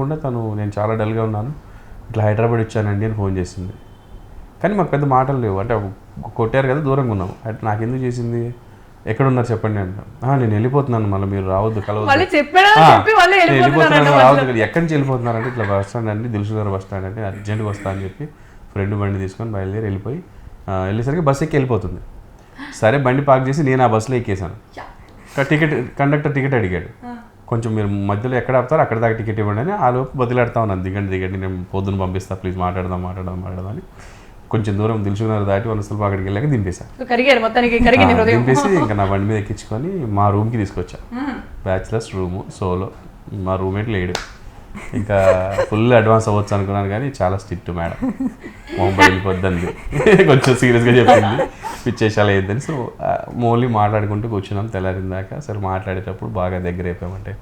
అనుకోకుండా తను నేను చాలా డల్గా ఉన్నాను, ఇట్లా హైదరాబాద్ వచ్చానండి అని ఫోన్ చేసింది. కానీ మాకు పెద్ద మాటలు లేవు, అంటే కొట్టారు కదా దూరంగా ఉన్నాము. అంటే నాకెందుకు చేసింది, ఎక్కడున్నారు చెప్పండి అంటాను. నేను వెళ్ళిపోతున్నాను, మళ్ళీ మీరు రావద్దు, కలవద్దు, వెళ్ళిపోతున్నాను, రావద్దు. ఎక్కడి నుంచి వెళ్ళిపోతున్నారంటే ఇట్లా బస్ స్టాండ్ అండి, దిల్సుఖ్నగర్ బస్ స్టాండ్ అంటే అర్జెంట్గా వస్తా అని చెప్పి ఫ్రెండ్ బండి తీసుకొని బయలుదేరి వెళ్ళేసరికి బస్సు ఎక్కి వెళ్ళిపోతుంది. సరే బండి పార్క్ చేసి నేను ఆ బస్సులో ఎక్కేసాను. కండక్టర్ టికెట్ అడిగాడు, కొంచెం మీరు మధ్యలో ఎక్కడ ఆపుతారో అక్కడ దాకా టికెట్ ఇవ్వండి అని. ఆ లోపు బదిలాడుతా ఉన్నాను, దిగండి నేను పొద్దున్న పంపిస్తా, ప్లీజ్ మాట్లాడదాం అని. కొంచెం దూరం దిల్సుఖ్నగర్ దాటి వనస్థలపు అక్కడికి వెళ్ళాక దింపేశాను. దింపేసి ఇంకా నా బండి మీద ఎక్కించుకొని మా రూమ్కి తీసుకొచ్చా. బ్యాచిలర్స్ రూము, సోలో, మా రూమ్మేట్ లేడు. ఇంకా ఫుల్ అడ్వాన్స్ అవ్వచ్చు అనుకున్నాను, కానీ చాలా స్ట్రిక్ట్ మేడం, మొబైల్ వెళ్ళిపోద్దండి, కొంచెం సీరియస్గా చెప్పింది, పిచ్చేసాలు వేయద్దని. సో మోన్లీ మాట్లాడుకుంటూ కూర్చున్నాం తెల్లారిందాక. సరే మాట్లాడేటప్పుడు బాగా దగ్గర అయిపోయామంటే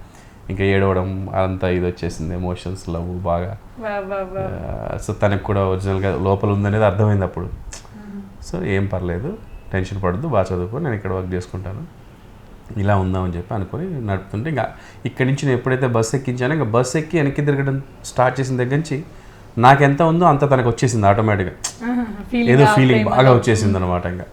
ఇంకా ఏడవడం అంతా ఇది వచ్చేసింది, ఎమోషన్స్ లవ్ బాగా. సో తనకు కూడా ఒరిజినల్గా లోపల ఉందనేది అర్థమైంది అప్పుడు. సో ఏం పర్లేదు, టెన్షన్ పడద్దు, బాగా చదువుకో, నేను ఇక్కడ వర్క్ చేసుకుంటాను, ఇలా ఉందామని చెప్పి అనుకుని నడుపుతుంటే ఇంకా ఇక్కడి నుంచి నేను ఎప్పుడైతే బస్సు ఎక్కించానో ఇంకా బస్సు ఎక్కి వెనక్కి తిరగడం స్టార్ట్ చేసిన దగ్గర నుంచి నాకు ఎంత ఉందో అంత తనకు వచ్చేసింది ఆటోమేటిక్గా, ఏదో ఫీలింగ్ బాగా వచ్చేసింది అనమాట. ఇంకా